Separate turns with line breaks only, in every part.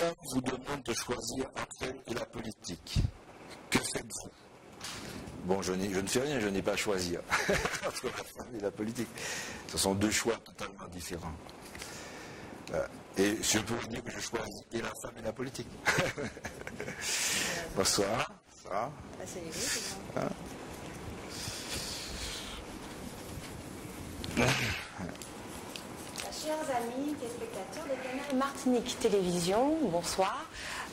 femme vous demande de choisir entre elle et la politique. Que faites-vous? Bon, je ne fais rien, je n'ai pas à choisir entre la femme et la politique. Ce sont deux choix totalement différents. Et je peux vous dire que je choisis et la femme et la politique. Bonsoir. Ça va? Hein?
Chers amis téléspectateurs de Canal Martinique Télévision, bonsoir.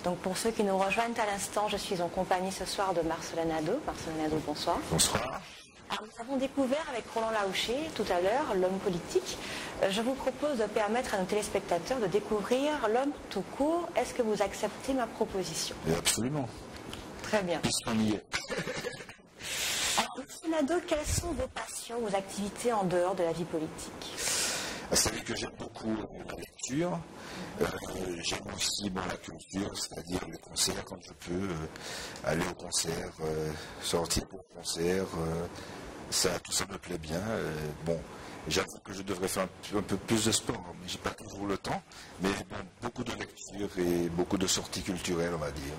Donc pour ceux qui nous rejoignent à l'instant, je suis en compagnie ce soir de Marcelin Nadeau. Marcelin Nadeau, bonsoir.
Bonsoir.
Alors, nous avons découvert avec Roland Laouché tout à l'heure l'homme politique. Je vous propose de permettre à nos téléspectateurs de découvrir l'homme tout court. Est-ce que vous acceptez ma proposition?
Et absolument.
Très bien.
Puisqu'on y est.
Alors, Monsieur Nadeau, quelles sont vos passions, vos activités en dehors de la vie politique?
Vous savez que j'aime beaucoup la lecture. J'aime aussi la culture, c'est-à-dire les concerts quand je peux, aller au concert, sortir pour le concert. Tout ça me plaît bien. J'avoue que je devrais faire un peu plus de sport, mais j'ai pas toujours le temps. Mais beaucoup de lecture et beaucoup de sorties culturelles, on va dire.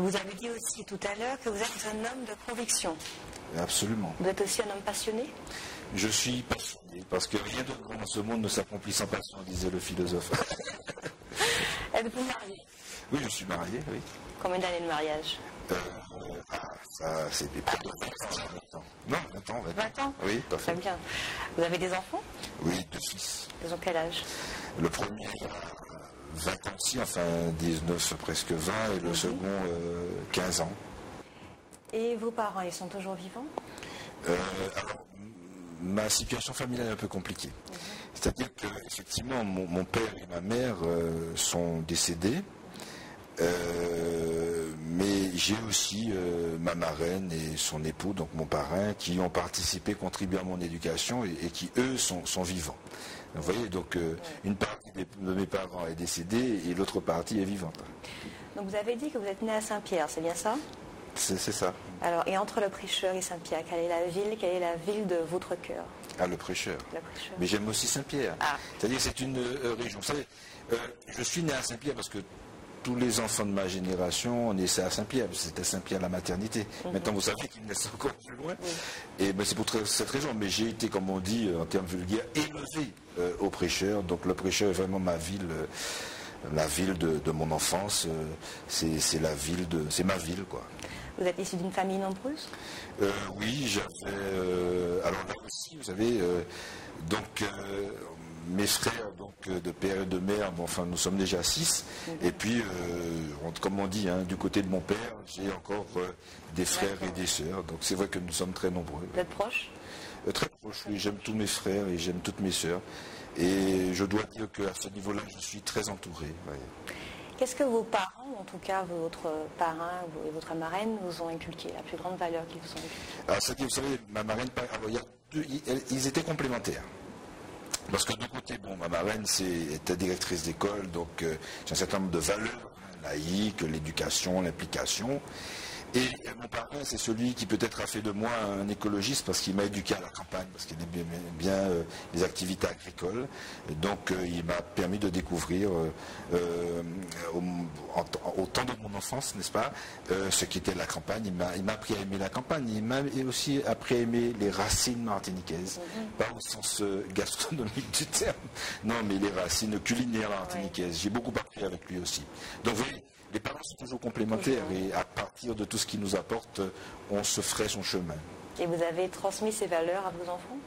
Vous avez dit aussi tout à l'heure que vous êtes un homme de conviction.
Absolument.
Vous êtes aussi un homme passionné?
Je suis passionné, parce que rien de grand dans ce monde ne s'accomplit sans passion, disait le philosophe.
Êtes-vous marié?
Oui, je suis marié, oui.
Combien d'années de mariage?
Ça, c'est des près de 20 ans. Non, 20 ans.
20 ans?
Oui, tout à fait.
Très bien. Vous avez des enfants?
Oui, 2 fils.
Ils ont quel âge?
Le premier a 20 ans aussi, enfin 19, presque 20, et le second 15 ans.
Et vos parents, ils sont toujours vivants?
Alors, ma situation familiale est un peu compliquée. C'est-à-dire que, effectivement, mon père et ma mère sont décédés. Mais j'ai aussi ma marraine et son époux, donc mon parrain, qui ont participé, contribué à mon éducation et qui, eux, sont vivants. Vous voyez, donc une partie de mes parents est décédée et l'autre partie est vivante.
Donc vous avez dit que vous êtes né à Saint-Pierre, c'est bien ça?
C'est ça.
Alors, et entre le Prêcheur et Saint-Pierre, quelle est la ville de votre cœur?
Ah, le Prêcheur.
Le Prêcheur.
Mais j'aime aussi Saint-Pierre.
Ah.
C'est-à-dire c'est une région. Vous savez, je suis né à Saint-Pierre parce que tous les enfants de ma génération naissaient à Saint-Pierre. C'était Saint-Pierre la maternité. Maintenant, vous savez qu'ils naissent encore plus loin. Et c'est pour cette raison. Mais j'ai été, comme on dit en termes vulgaires, élevé au Prêcheur. Donc le Prêcheur est vraiment ma ville. La ville de mon enfance, c'est ma ville, quoi.
Vous êtes issu d'une famille nombreuse?
Oui, j'avais. Alors là aussi, vous savez, mes frères, de père et de mère, nous sommes déjà 6. Et puis, comme on dit, du côté de mon père, j'ai encore des frères et des sœurs. Donc c'est vrai que nous sommes très nombreux.
Vous êtes proches?
Très proches, oui. J'aime tous mes frères et j'aime toutes mes sœurs. Et je dois dire qu'à ce niveau-là, je suis très entouré. Ouais.
Qu'est-ce que vos parents, en tout cas votre parrain et votre marraine, vous ont inculqué, la plus grande valeur qu'ils vous ont inculquée?
Alors, c'est que vous savez, ma marraine, ils étaient complémentaires. Parce que d'un côté, ma marraine était directrice d'école, donc j'ai un certain nombre de valeurs, laïques, l'éducation, l'implication. Et mon parrain, c'est celui qui peut-être a fait de moi un écologiste parce qu'il m'a éduqué à la campagne, parce qu'il aimait bien les activités agricoles. Et donc il m'a permis de découvrir au temps de mon enfance, n'est-ce pas, ce qu'était la campagne. Il m'a appris à aimer la campagne. Il m'a aussi appris à aimer les racines martiniquaises. Pas au sens gastronomique du terme, non, mais les racines culinaires martiniquaises. J'ai beaucoup appris avec lui aussi. Donc vous voyez, les parents sont toujours complémentaires et à partir de tout ce qu'ils nous apportent, on se ferait son chemin.
Et vous avez transmis ces valeurs à vos enfants?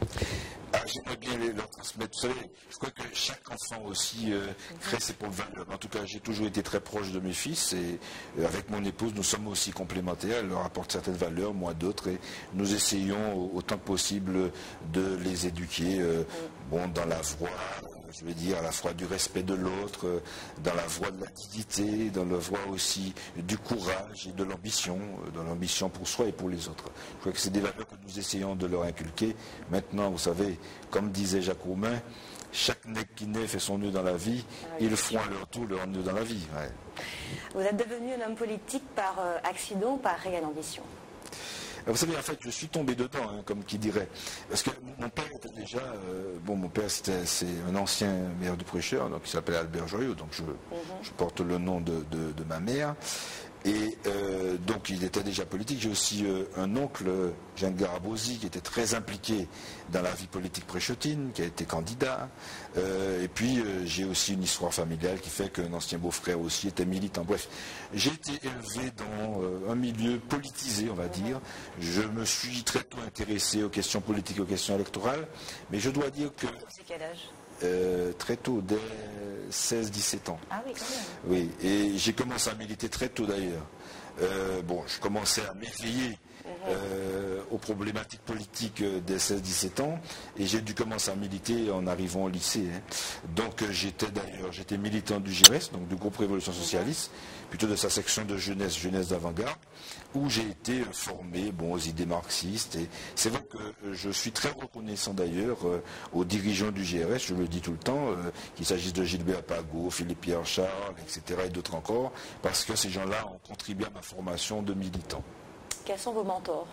J'aimerais bien leur transmettre. Vous savez, je crois que chaque enfant aussi crée ses propres valeurs. En tout cas, j'ai toujours été très proche de mes fils et avec mon épouse, nous sommes aussi complémentaires. Elle leur apporte certaines valeurs, moi d'autres, et nous essayons autant que possible de les éduquer dans la voie, je veux dire, à la fois du respect de l'autre, dans la voie de la dignité, dans la voie aussi du courage et de l'ambition pour soi et pour les autres. Je crois que c'est des valeurs que nous essayons de leur inculquer. Maintenant, vous savez, comme disait Jacques Roumain, chaque nègre qui naît fait son nœud dans la vie, ils font à leur tour leur nœud dans la vie. Ouais.
Vous êtes devenu un homme politique par accident ou par réelle ambition?
Vous savez, en fait, je suis tombé dedans, hein, comme qui dirait. Parce que mon père était déjà... mon père, c'est un ancien maire du Prêcheur, donc il s'appelait Albert Joyeux, donc je porte le nom de ma mère. Et donc il était déjà politique. J'ai aussi un oncle, Jean Garabosi, qui était très impliqué dans la vie politique préchotine, qui a été candidat. Et puis j'ai aussi une histoire familiale qui fait qu'un ancien beau-frère aussi était militant. Bref, j'ai été élevé dans un milieu politisé, on va dire. Je me suis très tôt intéressé aux questions politiques, aux questions électorales. Mais je dois dire que...
C'est quel âge?
Très tôt, dès 16-17 ans.
Ah oui, quand même.
Oui, et j'ai commencé à militer très tôt d'ailleurs. Je commençais à m'éveiller aux problématiques politiques dès 16-17 ans et j'ai dû commencer à militer en arrivant au lycée. Hein. Donc j'étais militant du GRS, donc du groupe Révolution Socialiste, plutôt de sa section de jeunesse d'avant-garde, où j'ai été formé aux idées marxistes. Et c'est vrai que je suis très reconnaissant d'ailleurs aux dirigeants du GRS, je le dis tout le temps, qu'il s'agisse de Gilbert Pagot, Philippe-Pierre Charles, etc. et d'autres encore, parce que ces gens-là ont contribué à ma formation de militant.
Quels sont vos mentors?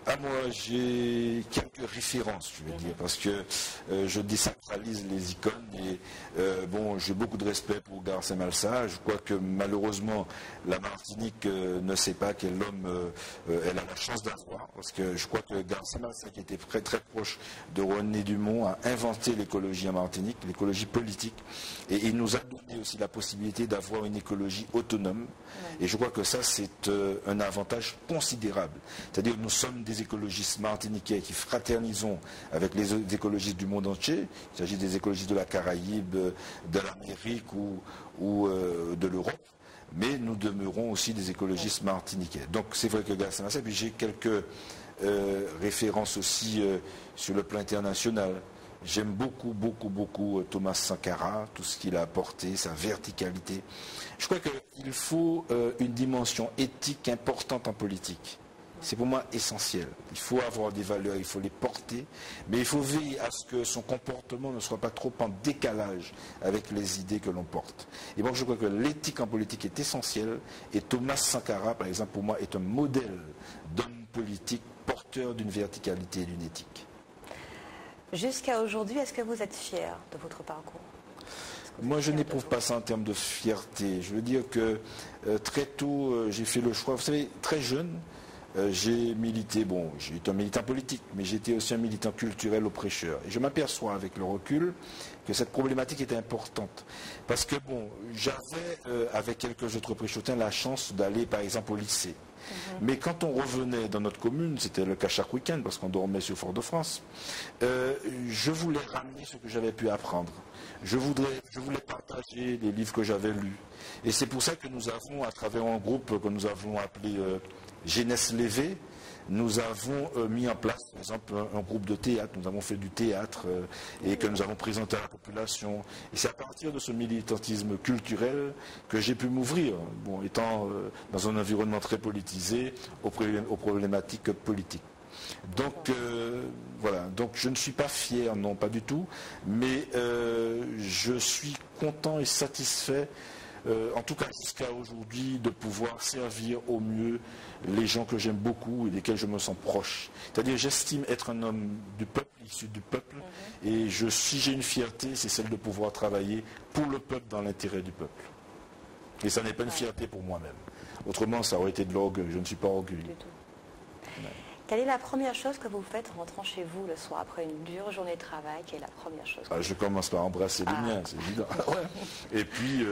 Moi, j'ai quelques références, je veux dire, parce que je désacralise les icônes et j'ai beaucoup de respect pour García Malsa. Je crois que malheureusement, la Martinique ne sait pas quel homme elle a la chance d'avoir, parce que je crois que García Malsa, qui était très très proche de René Dumont, a inventé l'écologie en Martinique, l'écologie politique, et il nous a donné aussi la possibilité d'avoir une écologie autonome. Et je crois que ça, c'est un avantage considérable. C'est-à-dire que nous sommes des écologistes martiniquais qui fraternisons avec les écologistes du monde entier. Il s'agit des écologistes de la Caraïbe, de l'Amérique ou de l'Europe. Mais nous demeurons aussi des écologistes martiniquais. Donc c'est vrai que García Malsa, puis j'ai quelques références aussi sur le plan international. J'aime beaucoup Thomas Sankara, tout ce qu'il a apporté, sa verticalité. Je crois qu'il faut une dimension éthique importante en politique. C'est pour moi essentiel. Il faut avoir des valeurs, il faut les porter, mais il faut veiller à ce que son comportement ne soit pas trop en décalage avec les idées que l'on porte. Et donc je crois que l'éthique en politique est essentielle, et Thomas Sankara, par exemple, pour moi, est un modèle d'homme politique porteur d'une verticalité et d'une éthique.
Jusqu'à aujourd'hui, est-ce que vous êtes fier de votre parcours?
Moi, je n'éprouve pas ça en termes de fierté. Je veux dire que très tôt, j'ai fait le choix. Vous savez, très jeune, j'ai milité, j'ai été un militant politique, mais j'étais aussi un militant culturel au Prêcheur. Et je m'aperçois avec le recul que cette problématique était importante. Parce que, j'avais, avec quelques autres Préchotins, la chance d'aller, par exemple, au lycée. Mais quand on revenait dans notre commune, c'était le cas chaque week-end, parce qu'on dormait sur Fort-de-France, je voulais ramener ce que j'avais pu apprendre. Je voulais partager les livres que j'avais lus. Et c'est pour ça que nous avons, à travers un groupe que nous avons appelé Jeunesse Levée, nous avons mis en place, par exemple, un groupe de théâtre. Nous avons fait du théâtre et que nous avons présenté à la population. Et c'est à partir de ce militantisme culturel que j'ai pu m'ouvrir, étant dans un environnement très politisé, aux problématiques politiques. Donc, voilà. Donc, je ne suis pas fier, non, pas du tout, mais je suis content et satisfait, en tout cas jusqu'à aujourd'hui, de pouvoir servir au mieux les gens que j'aime beaucoup et desquels je me sens proche. C'est-à-dire, j'estime être un homme du peuple, issu du peuple, et si j'ai une fierté, c'est celle de pouvoir travailler pour le peuple dans l'intérêt du peuple. Et ça n'est pas une fierté pour moi-même. Autrement, ça aurait été de l'orgueil. Je ne suis pas orgueilleux.
Quelle est la première chose que vous faites en rentrant chez vous le soir après une dure journée de travail? Quelle est la première chose?
Je commence par embrasser les miens, c'est évident. Et puis,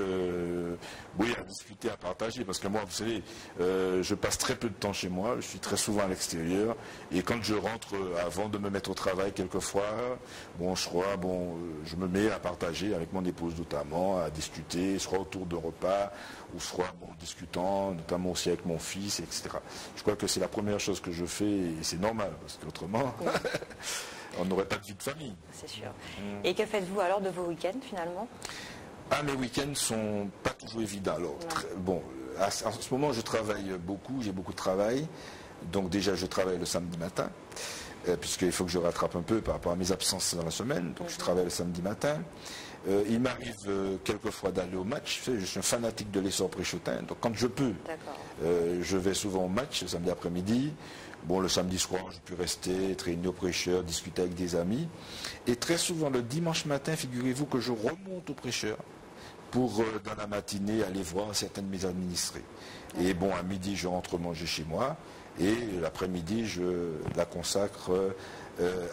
à discuter, à partager. Parce que moi, vous savez, je passe très peu de temps chez moi. Je suis très souvent à l'extérieur. Et quand je rentre, avant de me mettre au travail, quelquefois, je me mets à partager avec mon épouse notamment, à discuter, soit autour de repas, ou soit discutant, notamment aussi avec mon fils, etc. Je crois que c'est la première chose que je fais. Et c'est normal, parce qu'autrement, on n'aurait pas de vie de famille.
C'est sûr. Et que faites-vous alors de vos week-ends, finalement?
Mes week-ends ne sont pas toujours évidents. Alors, en ce moment, je travaille beaucoup, j'ai beaucoup de travail. Donc déjà, je travaille le samedi matin, puisqu'il faut que je rattrape un peu par rapport à mes absences dans la semaine. Donc je travaille le samedi matin. Il m'arrive quelquefois d'aller au match. Je suis un fanatique de l'essor préchotin. Donc quand je peux, je vais souvent au match le samedi après-midi, Bon, le samedi soir, je peux rester, être réuni au prêcheur, discuter avec des amis. Et très souvent, le dimanche matin, figurez-vous que je remonte au prêcheur pour, dans la matinée, aller voir certains de mes administrés. Et bon, à midi, je rentre manger chez moi. Et l'après-midi, je la consacre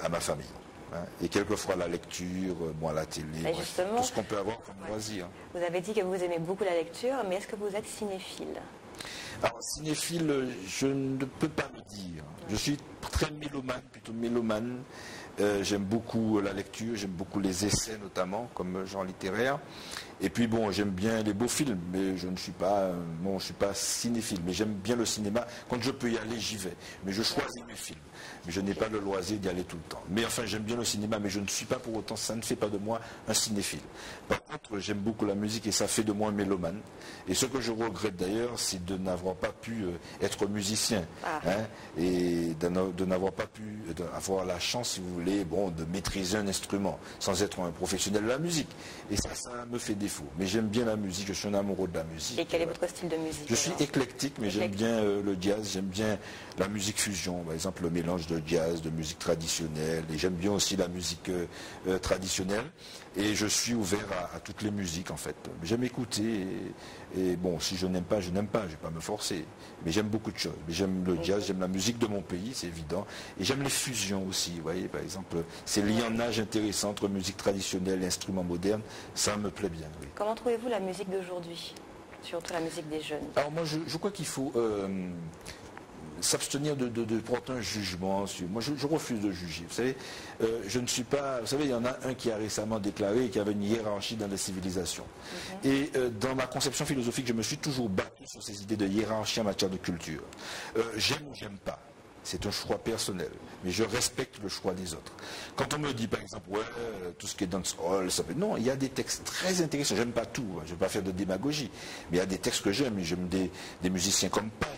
à ma famille. Hein. Et quelquefois la lecture, bon, à la télé, bref, tout ce qu'on peut avoir comme loisir.
Vous avez dit que vous aimez beaucoup la lecture, mais est-ce que vous êtes cinéphile?
Alors, cinéphile, je ne peux pas le dire. Je suis très mélomane, plutôt mélomane. J'aime beaucoup la lecture, j'aime beaucoup les essais notamment, comme genre littéraire. Et puis bon, j'aime bien les beaux films, mais je ne suis pas, bon, je suis pas cinéphile, mais j'aime bien le cinéma. Quand je peux y aller, j'y vais. Mais je choisis mes films. Mais je n'ai pas le loisir d'y aller tout le temps. Mais enfin, j'aime bien le cinéma, mais je ne suis pas pour autant, ça ne fait pas de moi un cinéphile. Par contre, j'aime beaucoup la musique et ça fait de moi un mélomane. Et ce que je regrette d'ailleurs, c'est de n'avoir pas pu être musicien. Hein, et de n'avoir pas pu avoir la chance, si vous voulez, bon, de maîtriser un instrument sans être un professionnel de la musique. Et ça me fait défaut. Mais j'aime bien la musique, je suis un amoureux de la musique.
Et quel est votre style de musique?
Je suis éclectique, mais j'aime bien le jazz, j'aime bien la musique fusion, par exemple le mélange de jazz, de musique traditionnelle, et j'aime bien aussi la musique traditionnelle. Et je suis ouvert à toutes les musiques en fait. J'aime écouter et bon, si je n'aime pas, je n'aime pas, je ne vais pas me forcer. Mais j'aime beaucoup de choses. J'aime le jazz, j'aime la musique de mon pays, c'est évident. Et j'aime les fusions aussi, vous voyez, par exemple, ces lianages intéressants entre musique traditionnelle et instruments modernes, ça me plaît bien. Oui.
Comment trouvez-vous la musique d'aujourd'hui? Surtout la musique des jeunes.
Alors moi, je crois qu'il faut s'abstenir de porter un jugement. Moi, je refuse de juger. Vous savez, je ne suis pas... Vous savez, il y en a un qui a récemment déclaré qu'il y avait une hiérarchie dans les civilisations. Et dans ma conception philosophique, je me suis toujours battu sur ces idées de hiérarchie en matière de culture. J'aime ou j'aime pas. C'est un choix personnel, mais je respecte le choix des autres. Quand on me dit, par exemple, ouais, tout ce qui est dancehall, ça peut... Non, il y a des textes très intéressants. J'aime pas tout, je ne vais pas faire de démagogie, mais il y a des textes que j'aime. J'aime des musiciens comme Paille,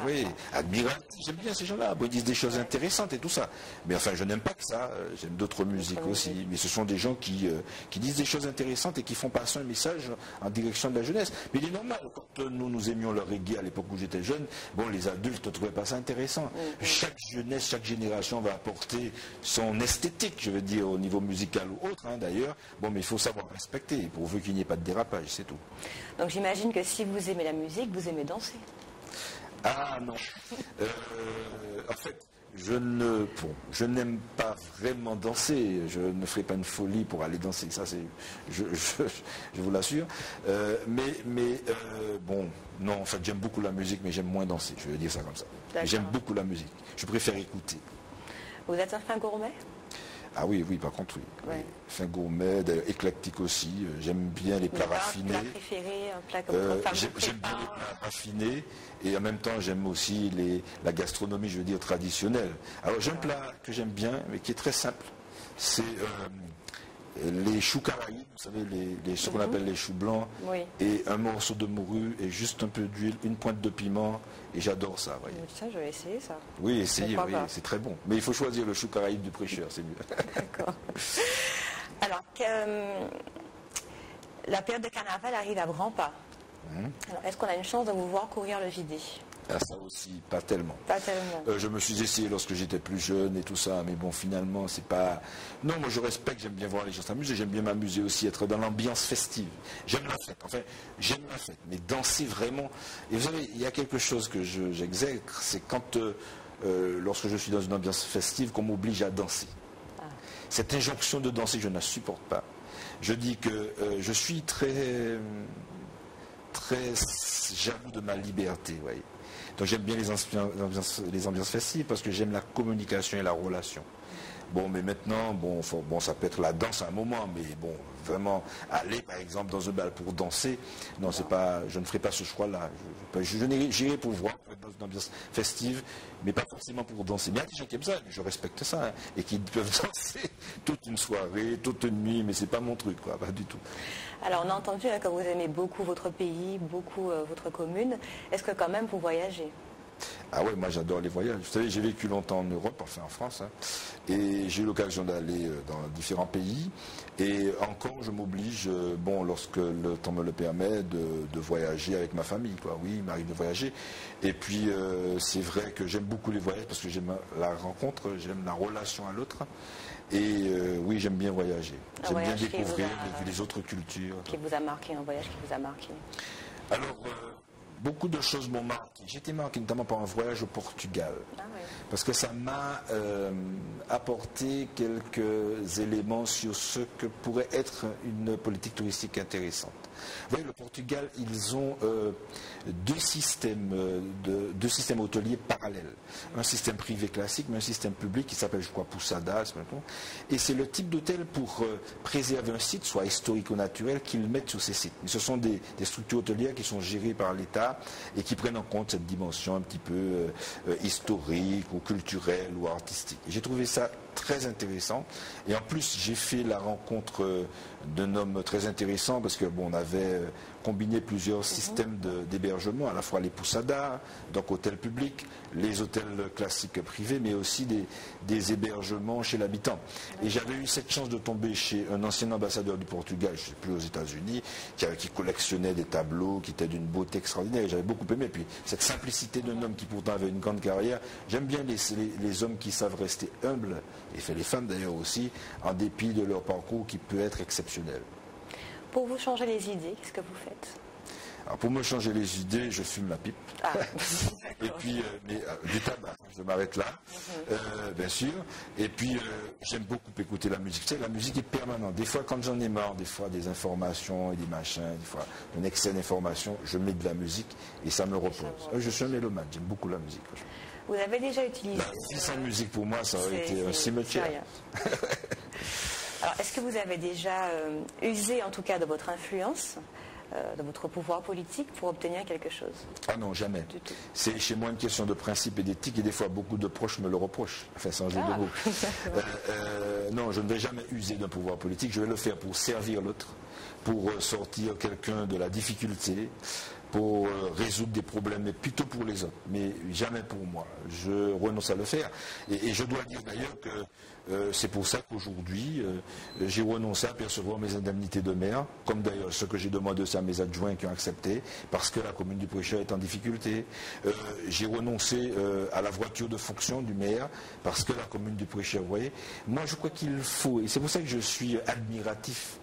oui, Admirati, j'aime bien ces gens-là. Bon, ils disent des choses intéressantes et tout ça. Mais enfin, je n'aime pas que ça. J'aime d'autres musiques aussi. Mais ce sont des gens qui disent des choses intéressantes et qui font passer un message en direction de la jeunesse. Mais il est normal, quand nous aimions le reggae à l'époque où j'étais jeune, bon, les adultes ne trouvaient pas ça intéressant. Chaque jeunesse, chaque génération va apporter son esthétique, je veux dire, au niveau musical ou autre, hein, d'ailleurs. Bon, mais il faut savoir respecter, pourvu qu'il n'y ait pas de dérapage, c'est tout.
Donc j'imagine que si vous aimez la musique, vous aimez danser.
Ah non. En fait, je n'aime pas vraiment danser. Je ne ferai pas une folie pour aller danser. Ça, je vous l'assure. Bon, non, en fait, j'aime beaucoup la musique, mais j'aime moins danser. Je vais dire ça comme ça. J'aime beaucoup la musique. Je préfère écouter.
Vous êtes un fin gourmet?
Ah oui, par contre, oui. Ouais. Fin gourmet, éclectique aussi. J'aime bien les plats raffinés.
Un plat préféré, un plat comme votre femme
J'aime bien les plats raffinés et en même temps, j'aime aussi la gastronomie, je veux dire, traditionnelle. Alors, j'ai un plat que j'aime bien, mais qui est très simple. C'est les choux caraïbes, vous savez, ce qu'on appelle les choux blancs, et un morceau de morue et juste un peu d'huile, une pointe de piment, et j'adore ça. Voyez.
Ça, je vais essayer ça.
Oui, essayez, c'est très bon. Mais il faut choisir le chou caraïbe du prêcheur, c'est mieux.
D'accord. Alors, la période de carnaval arrive à grands pas. Alors, est-ce qu'on a une chance de vous voir courir le vidé?
Ah, ça aussi, pas tellement.
Pas tellement.
Je me suis essayé lorsque j'étais plus jeune et tout ça, mais bon, finalement, c'est pas... Non, moi je respecte, j'aime bien voir les gens s'amuser, j'aime bien m'amuser aussi, être dans l'ambiance festive. J'aime la fête, enfin, j'aime la fête, mais danser vraiment... Et vous savez, il y a quelque chose que j'exècre, c'est quand, lorsque je suis dans une ambiance festive, qu'on m'oblige à danser. Cette injonction de danser, je ne la supporte pas. Je dis que je suis très jaloux de ma liberté, vous voyez. Donc j'aime bien les ambiances festives parce que j'aime la communication et la relation. Bon, mais maintenant, bon, ça peut être la danse à un moment, mais bon, vraiment, aller par exemple dans un bal pour danser, non, c'est pas, je ne ferai pas ce choix-là. J'irai pour voir, dans une ambiance festive, mais pas forcément pour danser. Mais il y a des gens qui aiment ça, je respecte ça, hein, et qui peuvent danser toute une soirée, toute une nuit, mais c'est pas mon truc, quoi, pas du tout.
Alors, on a entendu que vous aimez beaucoup votre pays, beaucoup votre commune. Est-ce que quand même vous voyagez?
Ah ouais, moi j'adore les voyages. Vous savez, j'ai vécu longtemps en Europe, enfin en France, hein, et j'ai eu l'occasion d'aller dans différents pays. Et encore, je m'oblige, bon, lorsque le temps me le permet, de voyager avec ma famille, quoi. Oui, il m'arrive de voyager. Et puis, c'est vrai que j'aime beaucoup les voyages parce que j'aime la rencontre, j'aime la relation à l'autre. Et oui, j'aime bien voyager. J'aime bien découvrir les autres cultures.
Qui vous a marqué, un voyage qui vous a marqué?
Alors, beaucoup de choses m'ont marqué. J'ai été marqué notamment par un voyage au Portugal. Ah oui. Parce que ça m'a apporté quelques éléments sur ce que pourrait être une politique touristique intéressante. Vous voyez, le Portugal, ils ont deux systèmes hôteliers parallèles. Un système privé classique, mais un système public qui s'appelle, je crois, Poussadas. Et c'est le type d'hôtel pour préserver un site, soit historique ou naturel, qu'ils mettent sur ces sites. Mais ce sont des structures hôtelières qui sont gérées par l'État et qui prennent en compte cette dimension un petit peu historique ou culturelle ou artistique. J'ai trouvé ça très intéressant. Et en plus, j'ai fait la rencontre d'un homme très intéressant parce que bon, on avait combiné plusieurs systèmes d'hébergement, à la fois les poussadas, donc hôtels publics, les hôtels classiques privés, mais aussi des hébergements chez l'habitant. Et j'avais eu cette chance de tomber chez un ancien ambassadeur du Portugal, je ne sais plus, aux États-Unis, qui collectionnait des tableaux, qui étaient d'une beauté extraordinaire. Et j'avais beaucoup aimé. Et puis cette simplicité d'un homme qui pourtant avait une grande carrière. J'aime bien les hommes qui savent rester humbles, et fait les femmes d'ailleurs aussi, en dépit de leur parcours qui peut être exceptionnel.
Pour vous changer les idées, qu'est-ce que vous faites?
Alors pour me changer les idées, je fume la pipe. Ah, et puis, du tabac, je m'arrête là, bien sûr. Et puis, j'aime beaucoup écouter la musique. Tu sais, la musique est permanente. Des fois, quand j'en ai marre, des fois, des informations et des machins, des fois, un excès d'informations, je mets de la musique et ça me repose. Je suis un mélomane, j'aime beaucoup la musique.
Vous avez déjà utilisé...
Sans musique, pour moi, ça aurait été un cimetière.
Alors, est-ce que vous avez déjà usé, en tout cas, de votre influence, de votre pouvoir politique pour obtenir quelque chose?
Ah non, jamais. C'est chez moi une question de principe et d'éthique et des fois beaucoup de proches me le reprochent. Enfin, sans jeu de mots. Non, je ne vais jamais user d'un pouvoir politique. Je vais le faire pour servir l'autre, pour sortir quelqu'un de la difficulté, pour résoudre des problèmes, mais plutôt pour les autres, mais jamais pour moi. Je renonce à le faire. Et je dois dire d'ailleurs que c'est pour ça qu'aujourd'hui, j'ai renoncé à percevoir mes indemnités de maire, comme d'ailleurs ce que j'ai demandé aussi à mes adjoints qui ont accepté, parce que la commune du Prêcheur est en difficulté. J'ai renoncé à la voiture de fonction du maire, parce que la commune du Prêcheur, vous voyez, moi je crois qu'il faut, et c'est pour ça que je suis admiratif,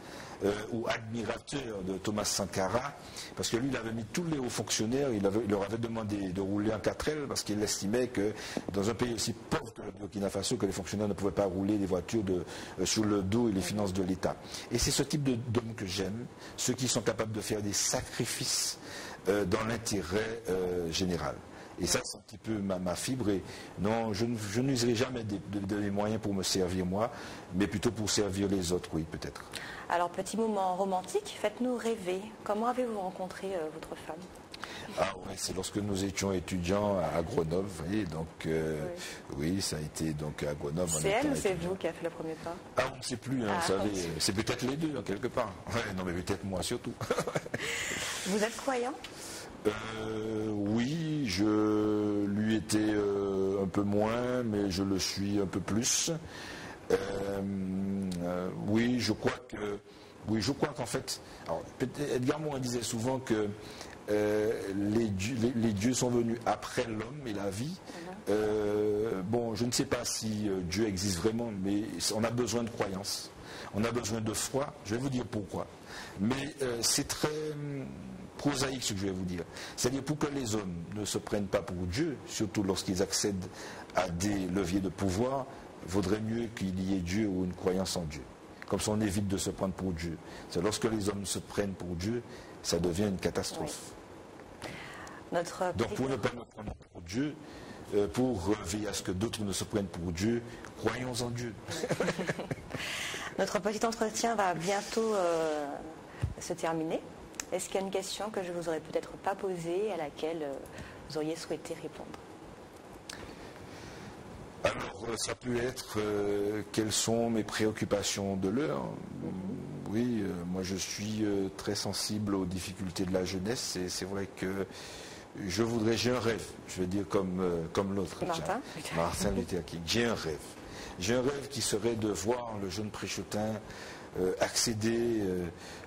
ou admirateur de Thomas Sankara, parce que lui, il avait mis tous les hauts fonctionnaires, il leur avait demandé de rouler en 4L, parce qu'il estimait que dans un pays aussi pauvre que le Burkina Faso, que les fonctionnaires ne pouvaient pas rouler des voitures sur le dos et les finances de l'État. Et c'est ce type d'hommes que j'aime, ceux qui sont capables de faire des sacrifices dans l'intérêt général. Et ça, c'est un petit peu ma fibre. Et non, je n'userai jamais des moyens pour me servir moi, mais plutôt pour servir les autres, oui, peut-être.
Alors, petit moment romantique, faites-nous rêver. Comment avez-vous rencontré votre femme?
Ah oui, c'est lorsque nous étions étudiants à Grenoble, vous voyez, donc oui, ça a été donc à Grenoble.
C'est elle ou c'est vous qui a fait le premier pas?
Ah, on ne sait plus, hein, vous savez, c'est peut-être les deux, quelque part. Ouais, non, mais peut-être moi surtout.
Vous êtes croyant?
Oui, je lui étais un peu moins, mais je le suis un peu plus. Oui, je crois qu'en fait, alors, Edgar Morin disait souvent que les dieux sont venus après l'homme et la vie. Bon, je ne sais pas si Dieu existe vraiment, mais on a besoin de croyance, on a besoin de foi. Je vais vous dire pourquoi. Mais c'est très prosaïque ce que je vais vous dire. C'est-à-dire pour que les hommes ne se prennent pas pour Dieu, surtout lorsqu'ils accèdent à des leviers de pouvoir, vaudrait mieux qu'il y ait Dieu ou une croyance en Dieu. Comme ça on évite de se prendre pour Dieu. C'est lorsque les hommes se prennent pour Dieu, ça devient une catastrophe. Oui. Donc pour ne pas me prendre pour Dieu, pour veiller à ce que d'autres ne se prennent pour Dieu, croyons en Dieu.
Notre petit entretien va bientôt se terminer. Est-ce qu'il y a une question que je vous aurais peut-être pas posée, à laquelle vous auriez souhaité répondre?
Alors, ça peut être quelles sont mes préoccupations de l'heure. Oui, moi je suis très sensible aux difficultés de la jeunesse et c'est vrai que j'ai un rêve, je vais dire comme l'autre, Martin Luther King. J'ai un rêve. J'ai un rêve qui serait de voir le jeune Préchotin accéder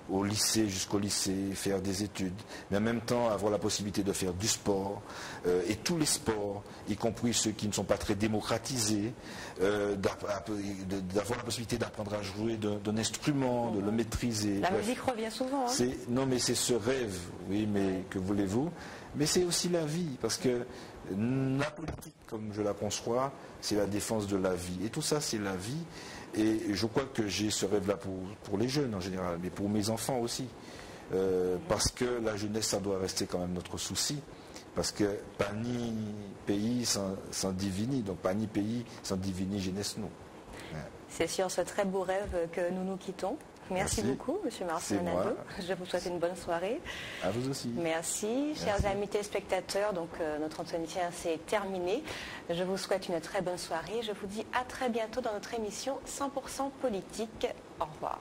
au lycée, jusqu'au lycée, faire des études, mais en même temps avoir la possibilité de faire du sport, et tous les sports, y compris ceux qui ne sont pas très démocratisés, d'avoir la possibilité d'apprendre à jouer d'un instrument, de le maîtriser.
La musique revient souvent. Hein.
Non, mais c'est ce rêve, oui, mais que voulez-vous? Mais c'est aussi la vie, parce que la politique, comme je la conçois, c'est la défense de la vie. Et tout ça, c'est la vie. Et je crois que j'ai ce rêve-là pour les jeunes en général, mais pour mes enfants aussi. Parce que la jeunesse, ça doit rester quand même notre souci. Parce que pas ni pays sans divini, donc pas ni pays sans divini jeunesse nous.
C'est sur ce très beau rêve que nous nous quittons. Merci beaucoup, M. Martin Nadeau. Je vous souhaite une bonne soirée.
À vous aussi.
Merci. Chers amis téléspectateurs, donc notre entretien s'est terminé. Je vous souhaite une très bonne soirée. Je vous dis à très bientôt dans notre émission 100% politique. Au revoir.